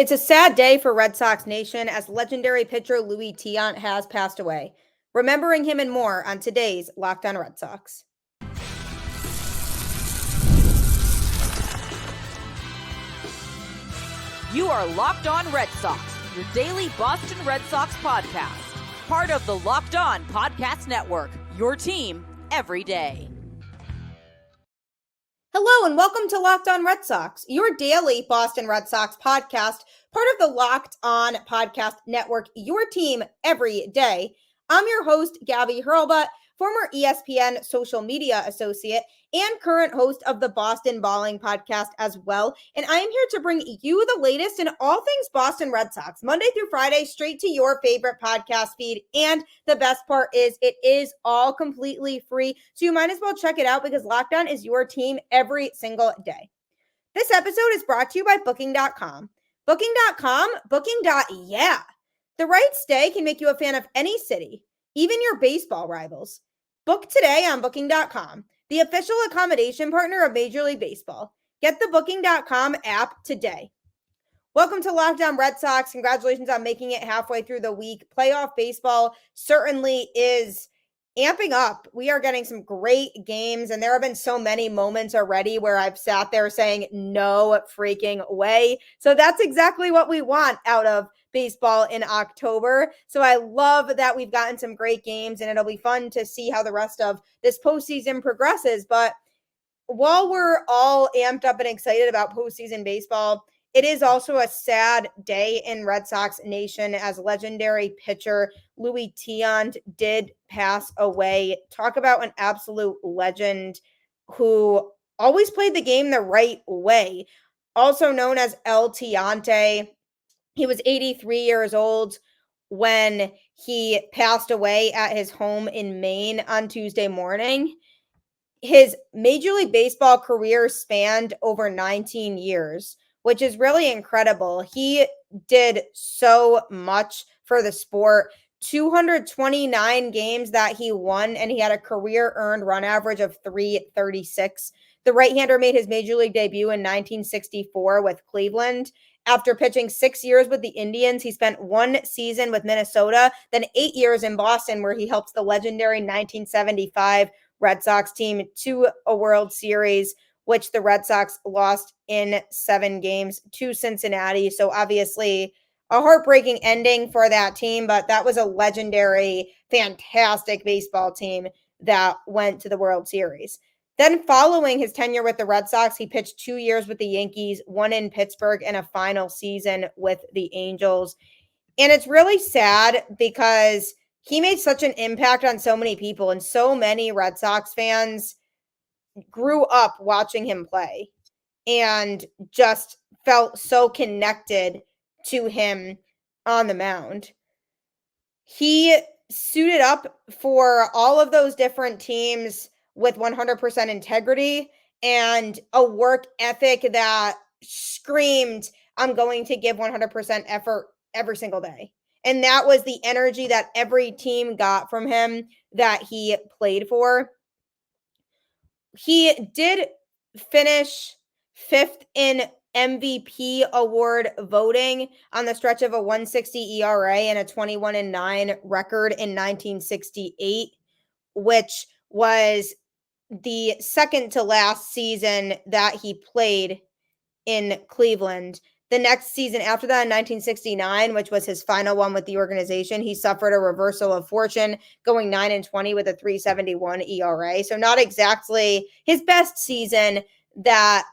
It's a sad day for Red Sox Nation as legendary pitcher Luis Tiant has passed away. Remembering him and more on today's Locked On Red Sox. You are Locked On Red Sox, your daily Boston Red Sox podcast. Part of the Locked On Podcast Network, your team every day. Hello and welcome to Locked On Red Sox, your daily Boston Red Sox podcast, part of the Locked On Podcast Network, your team every day. I'm your host, Gabby, former ESPN social media associate and current host of the Boston Balling podcast as well. And I am here to bring you the latest in all things Boston Red Sox, Monday through Friday, straight to your favorite podcast feed. And the best part is it is all completely free. So you might as well check it out because Locked On is your team every single day. This episode is brought to you by Booking.com. Booking.com, Booking.yeah. The right stay can make you a fan of any city, even your baseball rivals. Book today on Booking.com, the official accommodation partner of Major League Baseball. Get the Booking.com app today. Welcome to Locked On Red Sox. Congratulations on making it halfway through the week. Playoff baseball certainly is amping up. We are getting some great games, and there have been so many moments already where I've sat there saying, no freaking way. So that's exactly what we want out of baseball in October. So I love that we've gotten some great games, and it'll be fun to see how the rest of this postseason progresses. But while we're all amped up and excited about postseason baseball, it is also a sad day in Red Sox Nation as legendary pitcher Luis Tiant did pass away. Talk about an absolute legend who always played the game the right way. Also known as El Tiante. He was 83 years old when he passed away at his home in Maine on Tuesday morning. His Major League Baseball career spanned over 19 years, which is really incredible. He did so much for the sport. 229 games that he won, and he had a career earned run average of 336. The right-hander made his Major League debut in 1964 with Cleveland. After pitching 6 years with the Indians, he spent 1 season with Minnesota, then 8 years in Boston, where he helped the legendary 1975 Red Sox team to a World Series, which the Red Sox lost in 7 games to Cincinnati. So obviously a heartbreaking ending for that team, but that was a legendary, fantastic baseball team that went to the World Series. Then following his tenure with the Red Sox, he pitched 2 years with the Yankees, 1 in Pittsburgh, and a final season with the Angels. And it's really sad because he made such an impact on so many people, and so many Red Sox fans grew up watching him play and just felt so connected to him on the mound. He suited up for all of those different teams with 100% integrity and a work ethic that screamed, I'm going to give 100% effort every single day. And that was the energy that every team got from him that he played for. He did finish 5th in MVP award voting on the stretch of a 1.60 ERA and a 21-9 record in 1968, which was the second to last season that he played in Cleveland. The next season after that, in 1969, which was his final one with the organization, he suffered a reversal of fortune, going 9-20 with a 3.71 ERA. So not exactly his best season that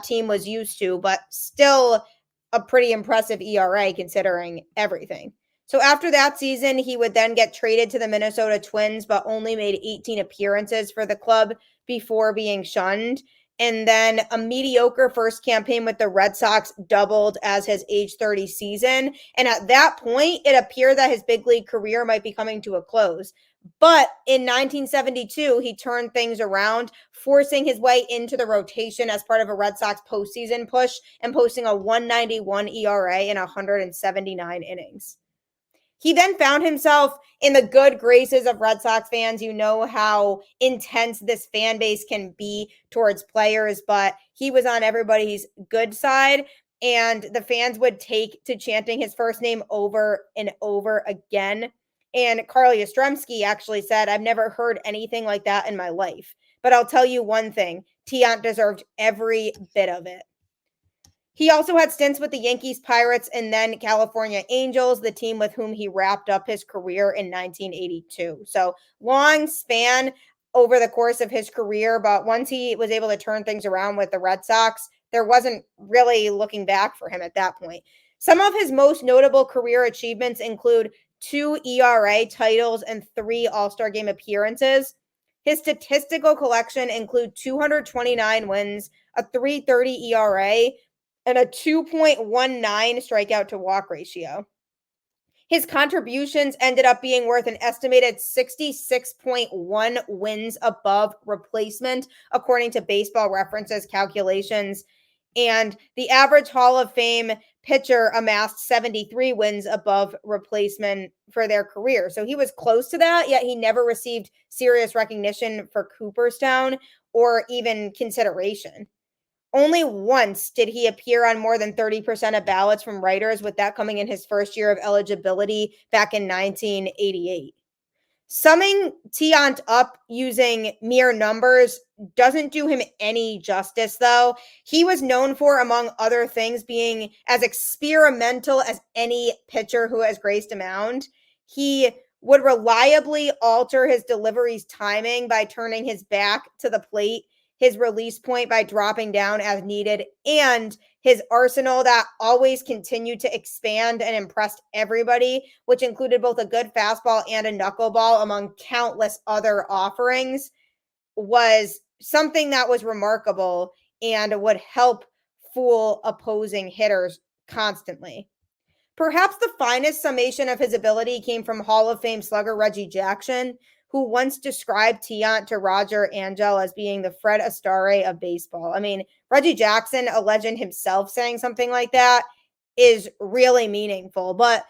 team was used to, but still a pretty impressive ERA considering everything. So after that season, he would then get traded to the Minnesota Twins, but only made 18 appearances for the club before being shunned. And then a mediocre first campaign with the Red Sox doubled as his age 30 season. And at that point, it appeared that his big league career might be coming to a close. But in 1972, he turned things around, forcing his way into the rotation as part of a Red Sox postseason push and posting a 1.91 ERA in 179 innings. He then found himself in the good graces of Red Sox fans. You know how intense this fan base can be towards players, but he was on everybody's good side. and the fans would take to chanting his first name over and over again. And Carl Yastrzemski actually said, I've never heard anything like that in my life. But I'll tell you one thing, Tiant deserved every bit of it. He also had stints with the Yankees, Pirates, and then California Angels, the team with whom he wrapped up his career in 1982. So long span over the course of his career, but once he was able to turn things around with the Red Sox, there wasn't really looking back for him at that point. Some of his most notable career achievements include 2 ERA titles and 3 All-Star Game appearances. His statistical collection include 229 wins, a 3.30 ERA, and a 2.19 strikeout to walk ratio. His contributions ended up being worth an estimated 66.1 wins above replacement, according to Baseball Reference's calculations. And the average Hall of Fame pitcher amassed 73 wins above replacement for their career. So he was close to that, yet he never received serious recognition for Cooperstown or even consideration. Only once did he appear on more than 30% of ballots from writers, with that coming in his first year of eligibility back in 1988. Summing Tiant up using mere numbers doesn't do him any justice, though. He was known for, among other things, being as experimental as any pitcher who has graced a mound. He would reliably alter his delivery's timing by turning his back to the plate, his release point by dropping down as needed, and his arsenal that always continued to expand and impressed everybody, which included both a good fastball and a knuckleball among countless other offerings, was something that was remarkable and would help fool opposing hitters constantly. Perhaps the finest summation of his ability came from Hall of Fame slugger Reggie Jackson, who once described Tiant to Roger Angel as being the Fred Astaire of baseball. I mean, Reggie Jackson, a legend himself, saying something like that is really meaningful. But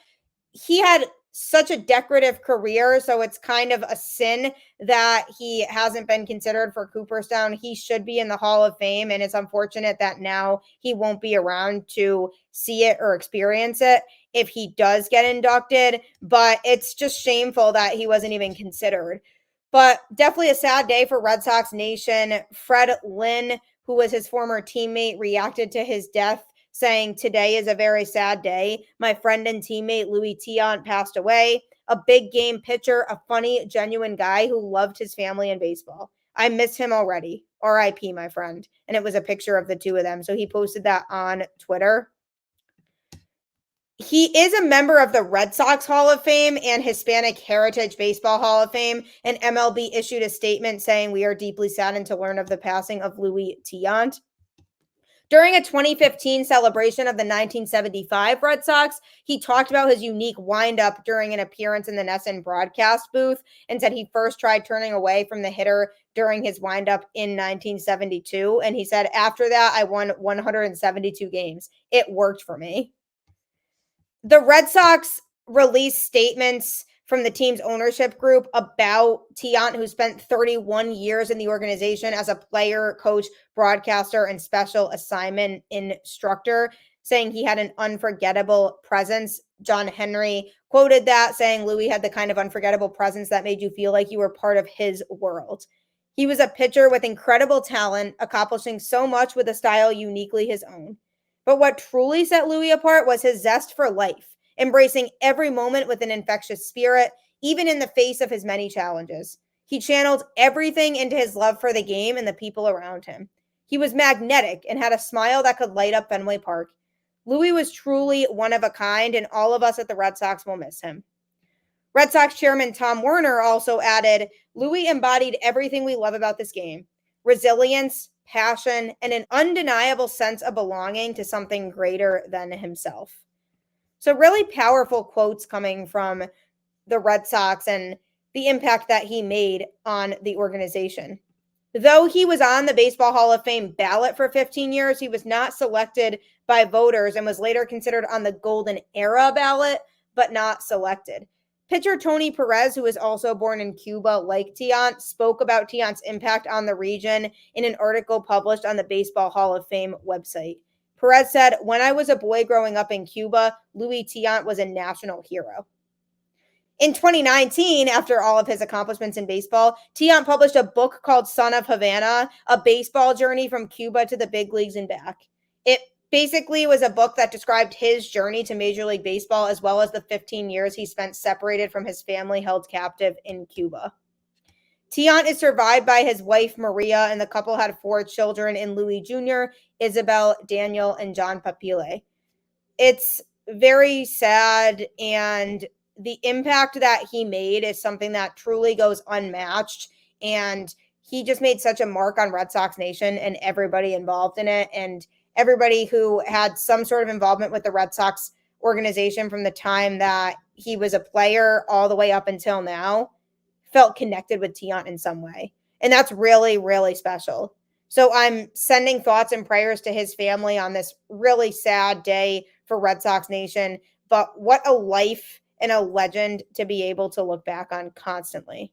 he had such a decorative career, so it's kind of a sin that he hasn't been considered for Cooperstown. He should be in the Hall of Fame, and it's unfortunate that now he won't be around to see it or experience it if he does get inducted, but it's just shameful that he wasn't even considered. But definitely a sad day for Red Sox Nation. Fred Lynn, who was his former teammate, reacted to his death saying, "Today is a very sad day. My friend and teammate Luis Tiant passed away. A big game pitcher, a funny, genuine guy who loved his family and baseball. I miss him already. R.I.P. my friend." And it was a picture of the two of them. So he posted that on Twitter. He is a member of the Red Sox Hall of Fame and Hispanic Heritage Baseball Hall of Fame, and MLB issued a statement saying, "We are deeply saddened to learn of the passing of Luis Tiant." During a 2015 celebration of the 1975 Red Sox, he talked about his unique windup during an appearance in the NESN broadcast booth and said he first tried turning away from the hitter during his windup in 1972. And he said, "After that, I won 172 games. It worked for me." The Red Sox released statements from the team's ownership group about Tiant, who spent 31 years in the organization as a player, coach, broadcaster, and special assignment instructor, saying he had an unforgettable presence. John Henry quoted that, saying Louis had the kind of unforgettable presence that made you feel like you were part of his world. He was a pitcher with incredible talent, accomplishing so much with a style uniquely his own. But what truly set Louis apart was his zest for life, embracing every moment with an infectious spirit, even in the face of his many challenges. He channeled everything into his love for the game and the people around him. He was magnetic and had a smile that could light up Fenway Park. Louis was truly one of a kind, and all of us at the Red Sox will miss him. Red Sox chairman Tom Werner also added, "Louis embodied everything we love about this game: resilience, passion, and an undeniable sense of belonging to something greater than himself." So really powerful quotes coming from the Red Sox and the impact that he made on the organization. Though he was on the Baseball Hall of Fame ballot for 15 years, he was not selected by voters and was later considered on the Golden Era ballot, but not selected. Pitcher Tony Perez, who was also born in Cuba like Tiant, spoke about Tiant's impact on the region in an article published on the Baseball Hall of Fame website. Perez said, "When I was a boy growing up in Cuba, Luis Tiant was a national hero." In 2019, after all of his accomplishments in baseball, Tiant published a book called Son of Havana, a baseball journey from Cuba to the big leagues and back. It basically was a book that described his journey to Major League Baseball, as well as the 15 years he spent separated from his family held captive in Cuba. Tiant is survived by his wife, Maria, and the couple had 4 children in Louis Jr., Isabel, Daniel, and John Papile. It's very sad, and the impact that he made is something that truly goes unmatched. And he just made such a mark on Red Sox Nation and everybody involved in it, and everybody who had some sort of involvement with the Red Sox organization from the time that he was a player all the way up until now felt connected with Tiant in some way. And that's really, really special. So I'm sending thoughts and prayers to his family on this really sad day for Red Sox Nation. But what a life and a legend to be able to look back on constantly.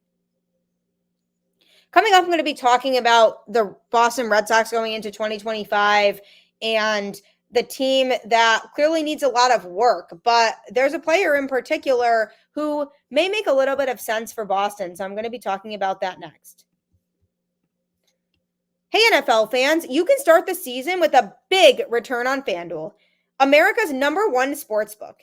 Coming up, I'm going to be talking about the Boston Red Sox going into 2025 and the team that clearly needs a lot of work, but there's a player in particular who may make a little bit of sense for Boston. So I'm going to be talking about that next. Hey, NFL fans, you can start the season with a big return on FanDuel, America's #1 sportsbook.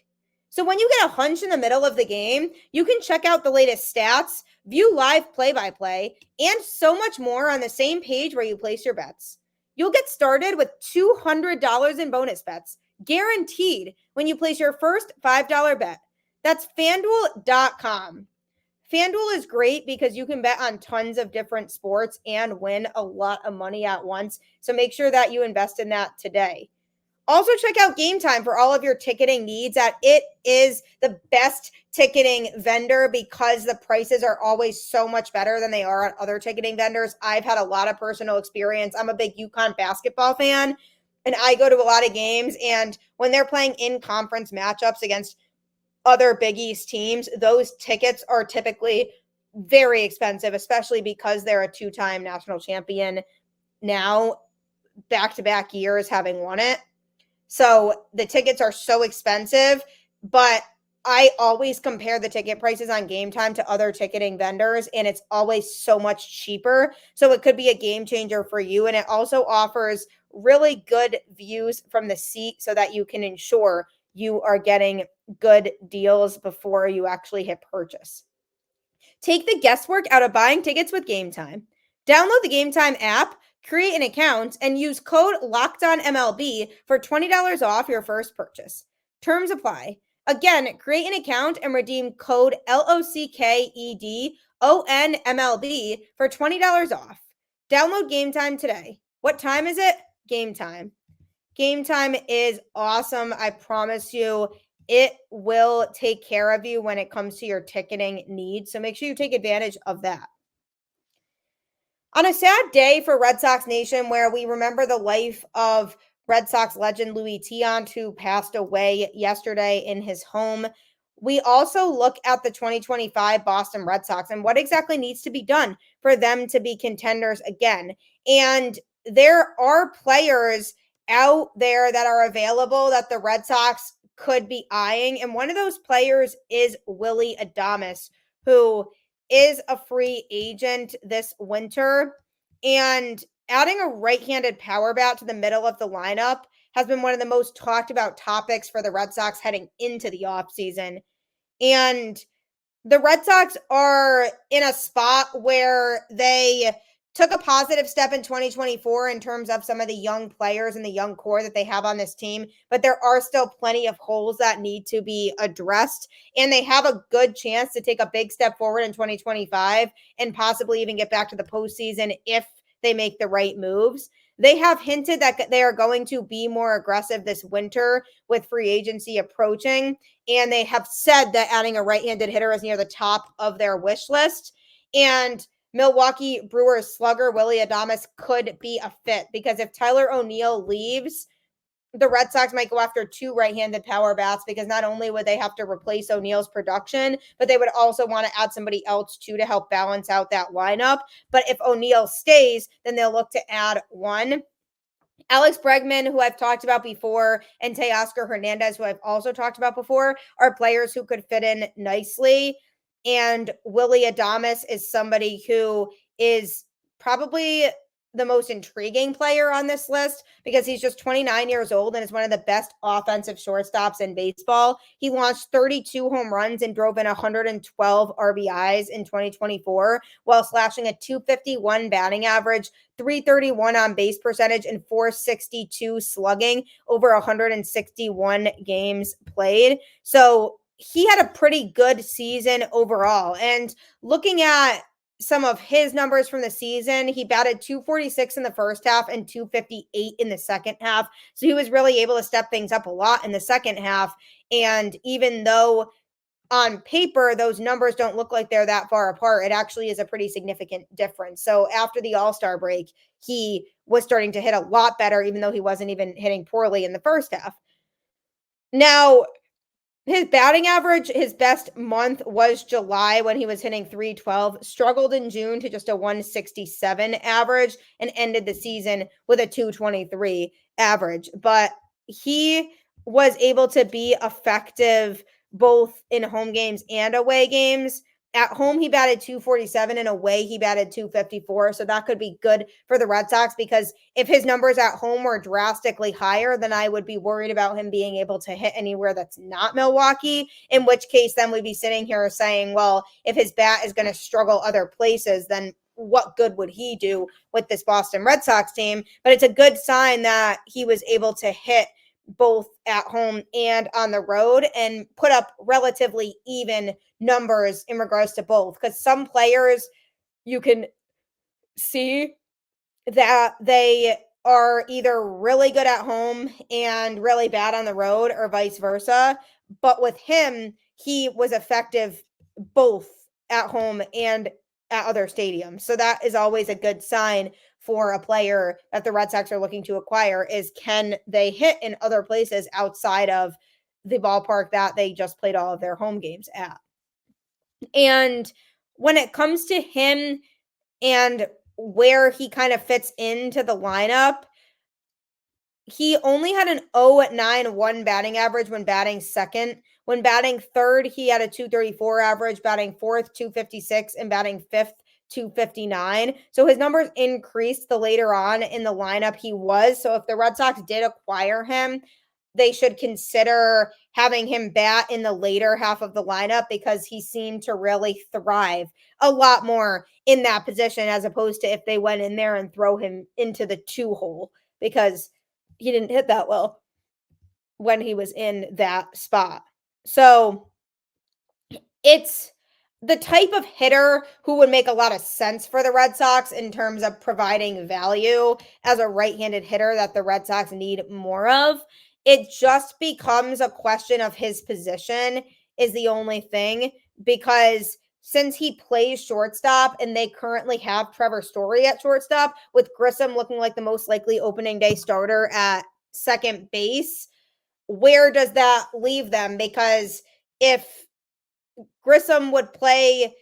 So when you get a hunch in the middle of the game, you can check out the latest stats, view live play-by-play, and so much more on the same page where you place your bets. You'll get started with $200 in bonus bets, guaranteed, when you place your first $5 bet. That's FanDuel.com. FanDuel is great because you can bet on tons of different sports and win a lot of money at once. So make sure that you invest in that today. Also, check out Game Time for all of your ticketing needs. It is the best ticketing vendor because the prices are always so much better than they are at other ticketing vendors. I've had a lot of personal experience. I'm a big UConn basketball fan, and I go to a lot of games. And when they're playing in-conference matchups against other Big East teams, those tickets are typically very expensive, especially because they're a 2-time national champion now, back-to-back years having won it. So the tickets are so expensive, but I always compare the ticket prices on Game Time to other ticketing vendors, and it's always so much cheaper. So it could be a game changer for you. And it also offers really good views from the seat so that you can ensure you are getting good deals before you actually hit purchase. Take the guesswork out of buying tickets with Game Time. Download the Game Time app, create an account, and use code LOCKEDONMLB for $20 off your first purchase. Terms apply. Again, create an account and redeem code LOCKEDONMLB for $20 off. Download Game Time today. What time is it? Game Time. Game Time is awesome. I promise you, it will take care of you when it comes to your ticketing needs. So make sure you take advantage of that. On a sad day for Red Sox Nation, where we remember the life of Red Sox legend Luis Tiant, who passed away yesterday in his home, we also look at the 2025 Boston Red Sox and what exactly needs to be done for them to be contenders again. And there are players out there that are available that the Red Sox could be eyeing. And one of those players is Willy Adames, who is a free agent this winter. And adding a right-handed power bat to the middle of the lineup has been one of the most talked about topics for the Red Sox heading into the offseason. And the Red Sox are in a spot where they took a positive step in 2024 in terms of some of the young players and the young core that they have on this team, but there are still plenty of holes that need to be addressed, and they have a good chance to take a big step forward in 2025 and possibly even get back to the postseason if they make the right moves. They have hinted that they are going to be more aggressive this winter with free agency approaching, and they have said that adding a right-handed hitter is near the top of their wish list. And Milwaukee Brewers slugger Willy Adames could be a fit because if Tyler O'Neill leaves, the Red Sox might go after 2 right-handed power bats because not only would they have to replace O'Neill's production, but they would also want to add somebody else too to help balance out that lineup. But if O'Neill stays, then they'll look to add one. Alex Bregman, who I've talked about before, and Teoscar Hernandez, who I've also talked about before, are players who could fit in nicely. And Willy Adames is somebody who is probably the most intriguing player on this list because he's just 29 years old and is one of the best offensive shortstops in baseball. He launched 32 home runs and drove in 112 RBIs in 2024 while slashing a 251 batting average, 331 on base percentage, and 462 slugging over 161 games played. So he had a pretty good season overall. And looking at some of his numbers from the season, he batted 246 in the first half and 258 in the second half. So he was really able to step things up a lot in the second half. And even though on paper those numbers don't look like they're that far apart, it actually is a pretty significant difference. So after the All-Star break, he was starting to hit a lot better, even though he wasn't even hitting poorly in the first half. Now, his batting average, his best month was July when he was hitting 312, struggled in June to just a 167 average, and ended the season with a 223 average. But he was able to be effective both in home games and away games. At home, he batted 247, and away, he batted 254. So that could be good for the Red Sox because if his numbers at home were drastically higher, then I would be worried about him being able to hit anywhere that's not Milwaukee, in which case then we'd be sitting here saying, well, if his bat is going to struggle other places, then what good would he do with this Boston Red Sox team? But it's a good sign that he was able to hit both at home and on the road and put up relatively even numbers in regards to both. Because some players you can see that they are either really good at home and really bad on the road or vice versa. But with him, he was effective both at home and at other stadiums. So that is always a good sign for a player that the Red Sox are looking to acquire is can they hit in other places outside of the ballpark that they just played all of their home games at. And when it comes to him and where he kind of fits into the lineup, he only had an 0.91 batting average when batting second. When batting third, he had a 234 average, batting fourth, 256, and batting fifth, 259. So his numbers increased the later on in the lineup he was. So if the Red Sox did acquire him, they should consider having him bat in the later half of the lineup because he seemed to really thrive a lot more in that position as opposed to if they went in there and throw him into the 2 hole because he didn't hit that well when he was in that spot. So it's the type of hitter who would make a lot of sense for the Red Sox in terms of providing value as a right-handed hitter that the Red Sox need more of. It just becomes a question of his position is the only thing because since he plays shortstop and they currently have Trevor Story at shortstop with Grissom looking like the most likely opening day starter at second base, where does that leave them? Because if Grissom would play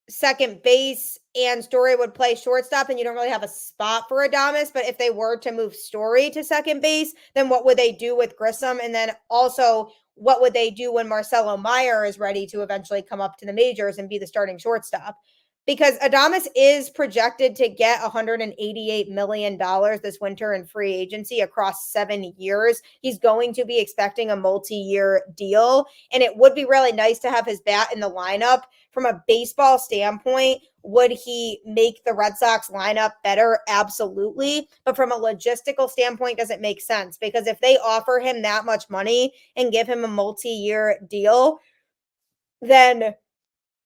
second base and Story would play shortstop, and you don't really have a spot for Adames. But if they were to move Story to second base, then what would they do with Grissom? And then also, what would they do when Marcelo Meyer is ready to eventually come up to the majors and be the starting shortstop? Because Adames is projected to get $188 million this winter in free agency across 7 years. He's going to be expecting a multi-year deal, and it would be really nice to have his bat in the lineup. From a baseball standpoint, would he make the Red Sox lineup better? Absolutely. But from a logistical standpoint, does it make sense? Because if they offer him that much money and give him a multi-year deal, then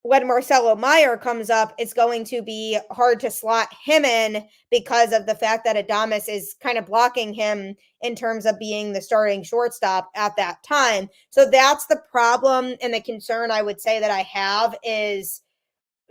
when Marcelo Meyer comes up, it's going to be hard to slot him in because of the fact that Adames is kind of blocking him in terms of being the starting shortstop at that time. So that's the problem and the concern I would say that I have is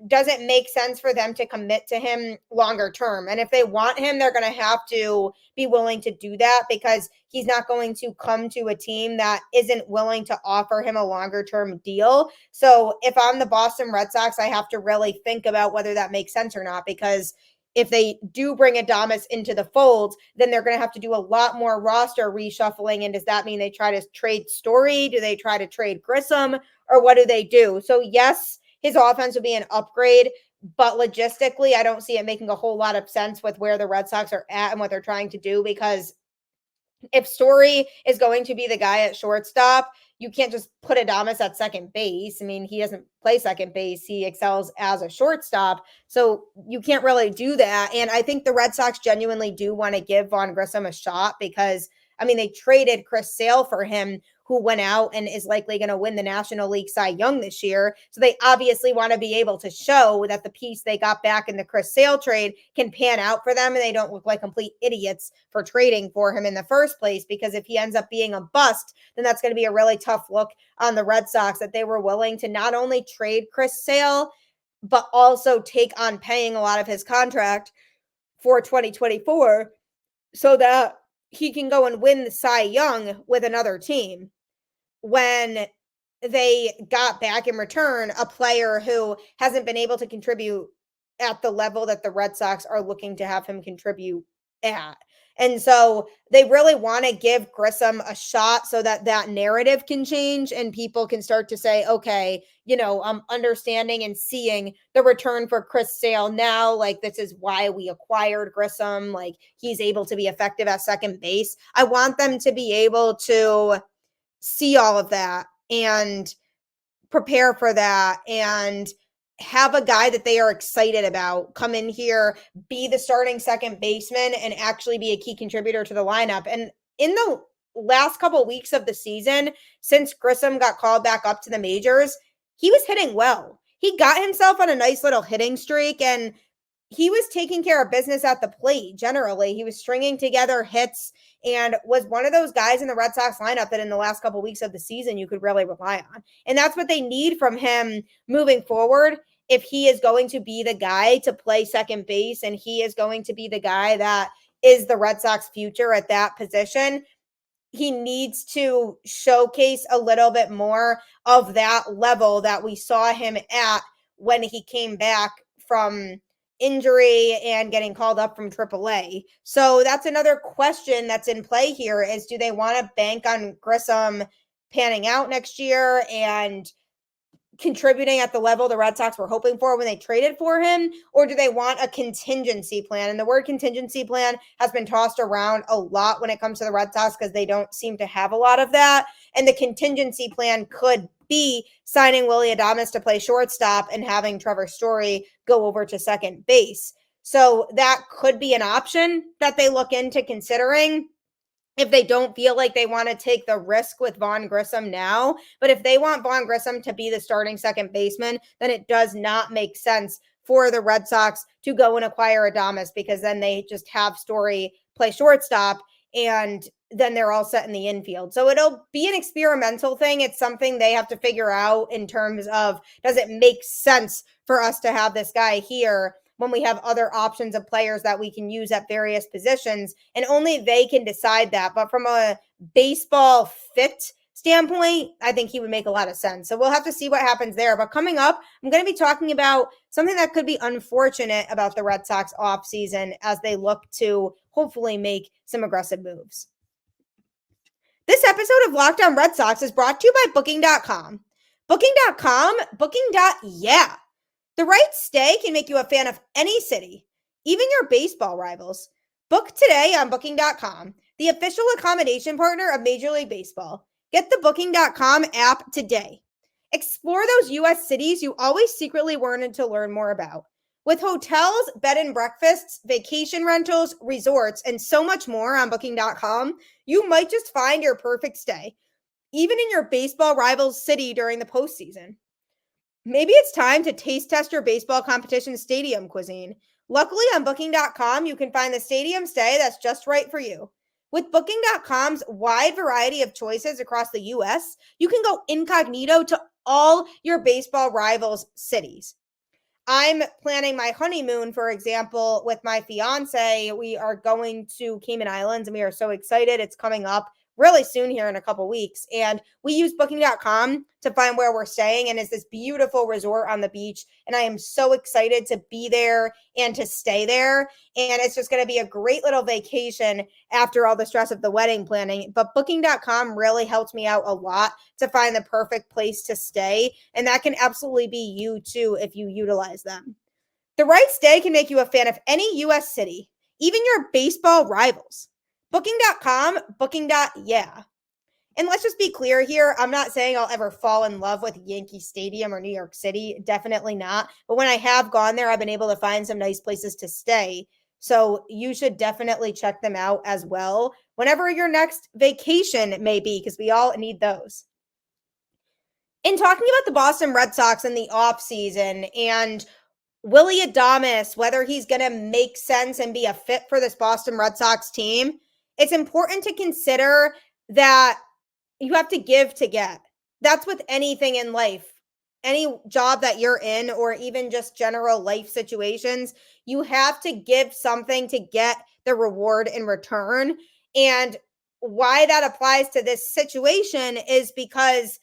does it make sense for them to commit to him longer term? And if they want him, they're going to have to be willing to do that because he's not going to come to a team that isn't willing to offer him a longer term deal. So if I'm the Boston Red Sox, I have to really think about whether that makes sense or not because if they do bring Adames into the fold, then they're going to have to do a lot more roster reshuffling. And does that mean they try to trade Story? Do they try to trade Grissom? Or what do they do? So yes, his offense would be an upgrade, but logistically, I don't see it making a whole lot of sense with where the Red Sox are at and what they're trying to do, because if Story is going to be the guy at shortstop, you can't just put Adames at second base. I mean, he doesn't play second base. He excels as a shortstop. So you can't really do that. And I think the Red Sox genuinely do want to give Vaughn Grissom a shot because, I mean, they traded Chris Sale for him, who went out and is likely going to win the National League Cy Young this year. So they obviously want to be able to show that the piece they got back in the Chris Sale trade can pan out for them and they don't look like complete idiots for trading for him in the first place, because if he ends up being a bust, then that's going to be a really tough look on the Red Sox, that they were willing to not only trade Chris Sale, but also take on paying a lot of his contract for 2024 so that he can go and win the Cy Young with another team, when they got back in return a player who hasn't been able to contribute at the level that the Red Sox are looking to have him contribute at. And so they really want to give Grissom a shot so that that narrative can change and people can start to say, okay, you know, I'm understanding and seeing the return for Chris Sale now. Like, this is why we acquired Grissom. Like, he's able to be effective at second base. I want them to be able to see all of that and prepare for that and have a guy that they are excited about come in here, be the starting second baseman, and actually be a key contributor to the lineup. And in the last couple of weeks of the season, since Grissom got called back up to the majors, he was hitting well. He got himself on a nice little hitting streak, and he was taking care of business at the plate. Generally, he was stringing together hits and was one of those guys in the Red Sox lineup that in the last couple of weeks of the season you could really rely on. And that's what they need from him moving forward. If he is going to be the guy to play second base and he is going to be the guy that is the Red Sox future at that position, he needs to showcase a little bit more of that level that we saw him at when he came back from injury and getting called up from AAA. So that's another question that's in play here, is do they want to bank on Grissom panning out next year and contributing at the level the Red Sox were hoping for when they traded for him? Or do they want a contingency plan? And the word contingency plan has been tossed around a lot when it comes to the Red Sox because they don't seem to have a lot of that. And the contingency plan could be signing Willy Adames to play shortstop and having Trevor Story go over to second base. So that could be an option that they look into considering if they don't feel like they want to take the risk with Vaughn Grissom now. But if they want Vaughn Grissom to be the starting second baseman, then it does not make sense for the Red Sox to go and acquire Adames, because then they just have Story play shortstop and then they're all set in the infield. So it'll be an experimental thing. It's something they have to figure out in terms of, does it make sense for us to have this guy here when we have other options of players that we can use at various positions, and only they can decide that. But from a baseball fit standpoint, I think he would make a lot of sense. So we'll have to see what happens there. But coming up, I'm going to be talking about something that could be unfortunate about the Red Sox offseason as they look to hopefully make some aggressive moves. This episode of Locked On Red Sox is brought to you by Booking.com. Booking.com, Booking.yeah. The right stay can make you a fan of any city, even your baseball rivals. Book today on Booking.com, the official accommodation partner of Major League Baseball. Get the Booking.com app today. Explore those U.S. cities you always secretly wanted to learn more about. With hotels, bed and breakfasts, vacation rentals, resorts, and so much more on Booking.com, you might just find your perfect stay, even in your baseball rival's city during the postseason. Maybe it's time to taste test your baseball competition stadium cuisine. Luckily on Booking.com, you can find the stadium stay that's just right for you. With Booking.com's wide variety of choices across the U.S., you can go incognito to all your baseball rivals' cities. I'm planning my honeymoon, for example, with my fiance. We are going to Cayman Islands and we are so excited. It's coming up really soon here in a couple weeks. And we use booking.com to find where we're staying. And it's this beautiful resort on the beach. And I am so excited to be there and to stay there. And it's just going to be a great little vacation after all the stress of the wedding planning. But booking.com really helped me out a lot to find the perfect place to stay. And that can absolutely be you too if you utilize them. The right stay can make you a fan of any U.S. city, even your baseball rivals. Booking.com, booking.yeah. And let's just be clear here. I'm not saying I'll ever fall in love with Yankee Stadium or New York City. Definitely not. But when I have gone there, I've been able to find some nice places to stay. So you should definitely check them out as well, whenever your next vacation may be, because we all need those. In talking about the Boston Red Sox in the offseason and Willy Adames, whether he's going to make sense and be a fit for this Boston Red Sox team, it's important to consider that you have to give to get. That's with anything in life. Any job that you're in, or even just general life situations, you have to give something to get the reward in return. And why that applies to this situation is because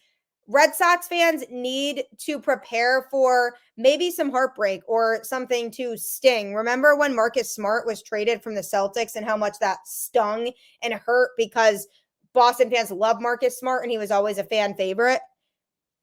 Red Sox fans need to prepare for maybe some heartbreak or something to sting. Remember when Marcus Smart was traded from the Celtics and how much that stung and hurt because Boston fans love Marcus Smart and he was always a fan favorite?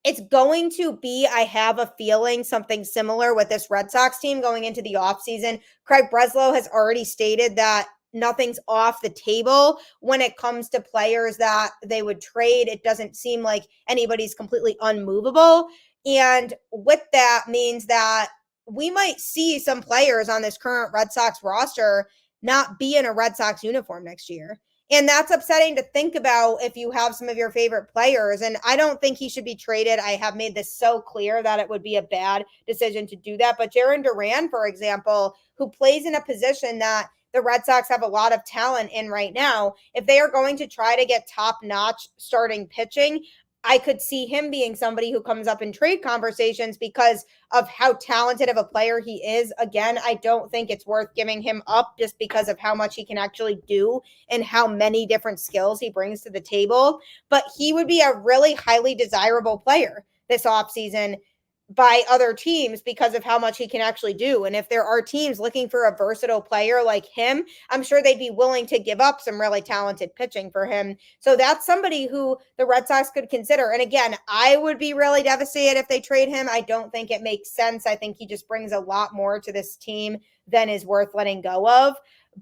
It's going to be, I have a feeling, something similar with this Red Sox team going into the offseason. Craig Breslow has already stated that nothing's off the table when it comes to players that they would trade. It doesn't seem like anybody's completely unmovable. And with that means that we might see some players on this current Red Sox roster not be in a Red Sox uniform next year. And that's upsetting to think about if you have some of your favorite players. And I don't think he should be traded. I have made this so clear that it would be a bad decision to do that. But Jarren Duran, for example, who plays in a position that the Red Sox have a lot of talent in right now, if they are going to try to get top-notch starting pitching, I could see him being somebody who comes up in trade conversations because of how talented of a player he is. Again, I don't think it's worth giving him up just because of how much he can actually do and how many different skills he brings to the table. But he would be a really highly desirable player this offseason by other teams because of how much he can actually do. And if there are teams looking for a versatile player like him, I'm sure they'd be willing to give up some really talented pitching for him. So that's somebody who the Red Sox could consider. And again, I would be really devastated if they trade him. I don't think it makes sense. I think he just brings a lot more to this team than is worth letting go of.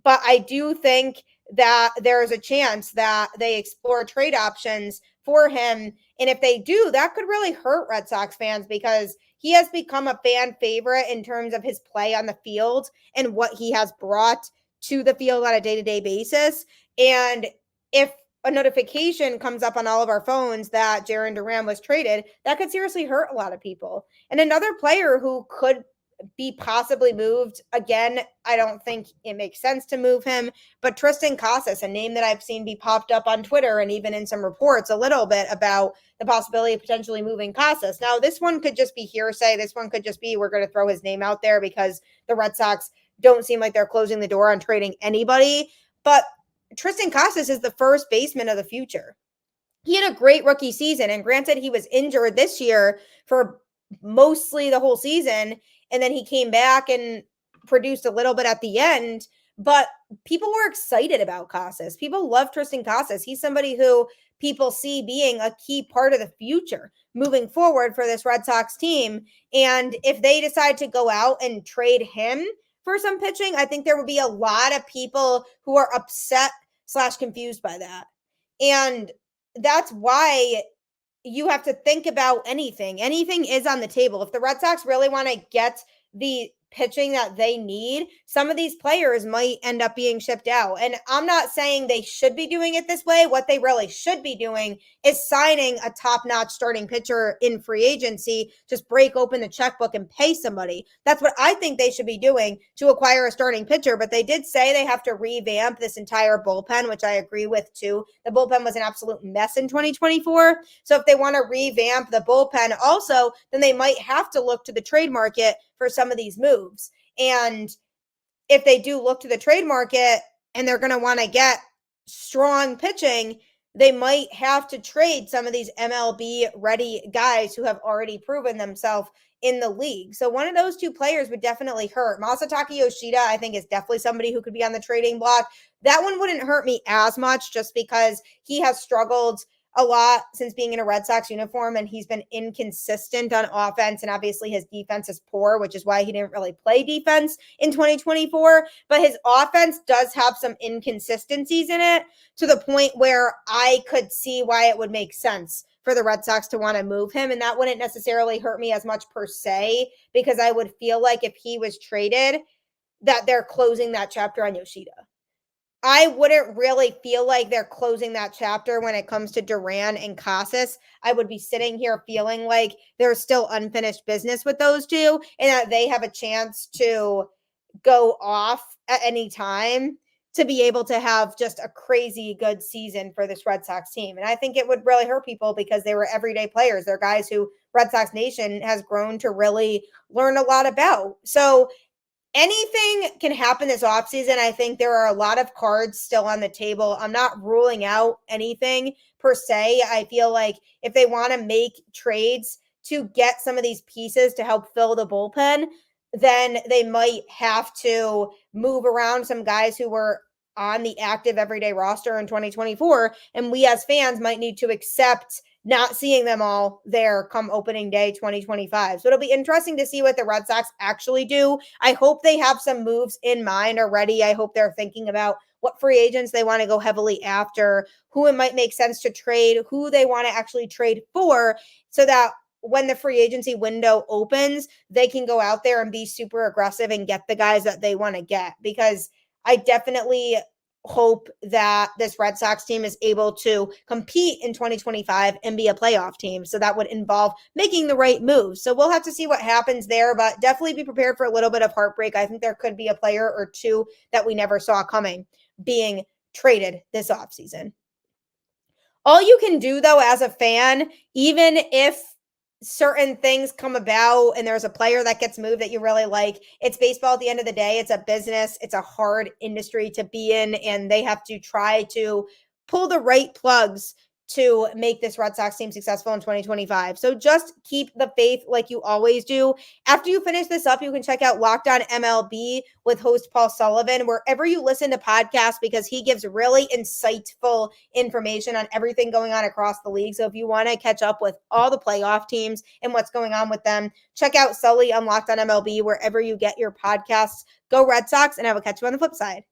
But I do think that there is a chance that they explore trade options for him. And if they do, that could really hurt Red Sox fans because he has become a fan favorite in terms of his play on the field and what he has brought to the field on a day-to-day basis. And if a notification comes up on all of our phones that Jarren Duran was traded, that could seriously hurt a lot of people. And another player who could be possibly moved, again, I don't think it makes sense to move him, but Triston Casas, a name that I've seen be popped up on Twitter and even in some reports a little bit about the possibility of potentially moving Casas. Now, this one could just be hearsay. This one could just be, we're going to throw his name out there because the Red Sox don't seem like they're closing the door on trading anybody. But Triston Casas is the first baseman of the future. He had a great rookie season, and granted, he was injured this year for mostly the whole season, and then he came back and produced a little bit at the end, but people were excited about Casas. People love Triston Casas. He's somebody who people see being a key part of the future moving forward for this Red Sox team. And if they decide to go out and trade him for some pitching, I think there would be a lot of people who are upset / confused by that. And that's why you have to think about anything. Anything is on the table. If the Red Sox really want to get the pitching that they need, some of these players might end up being shipped out. And I'm not saying they should be doing it this way. What they really should be doing is signing a top-notch starting pitcher in free agency. Just break open the checkbook and pay somebody. That's what I think they should be doing to acquire a starting pitcher. But they did say they have to revamp this entire bullpen, which I agree with too. The bullpen was an absolute mess in 2024. So if they want to revamp the bullpen also, then they might have to look to the trade market for some of these moves. And if they do look to the trade market and they're going to want to get strong pitching, they might have to trade some of these MLB ready guys who have already proven themselves in the league. So one of those two players would definitely hurt. Masataka Yoshida, I think, is definitely somebody who could be on the trading block. That one wouldn't hurt me as much just because he has struggled a lot since being in a Red Sox uniform, and he's been inconsistent on offense, and obviously his defense is poor, which is why he didn't really play defense in 2024. But his offense does have some inconsistencies in it to the point where I could see why it would make sense for the Red Sox to want to move him, and that wouldn't necessarily hurt me as much per se, because I would feel like if he was traded, that they're closing that chapter on Yoshida. I wouldn't really feel like they're closing that chapter when it comes to Duran and Casas. I would be sitting here feeling like there's still unfinished business with those two and that they have a chance to go off at any time to be able to have just a crazy good season for this Red Sox team. And I think it would really hurt people because they were everyday players. They're guys who Red Sox Nation has grown to really learn a lot about. So anything can happen this offseason. I think there are a lot of cards still on the table. I'm not ruling out anything per se. I feel like if they want to make trades to get some of these pieces to help fill the bullpen, then they might have to move around some guys who were on the active everyday roster in 2024. And we as fans might need to accept not seeing them all there come opening day 2025. So it'll be interesting to see what the Red Sox actually do. I hope they have some moves in mind already. I hope they're thinking about what free agents they want to go heavily after, who it might make sense to trade, who they want to actually trade for, so that when the free agency window opens, they can go out there and be super aggressive and get the guys that they want to get. Because I definitely hope that this Red Sox team is able to compete in 2025 and be a playoff team. So that would involve making the right moves. So we'll have to see what happens there, but definitely be prepared for a little bit of heartbreak. I think there could be a player or two that we never saw coming being traded this offseason. All you can do, though, as a fan, even if certain things come about and there's a player that gets moved that you really like, it's baseball at the end of the day. It's a business. It's a hard industry to be in, and they have to try to pull the right plugs to make this Red Sox team successful in 2025. So just keep the faith like you always do. After you finish this up, you can check out Locked On MLB with host Paul Sullivan, wherever you listen to podcasts, because he gives really insightful information on everything going on across the league. So if you want to catch up with all the playoff teams and what's going on with them, check out Sully on Locked On MLB wherever you get your podcasts. Go Red Sox, and I will catch you on the flip side.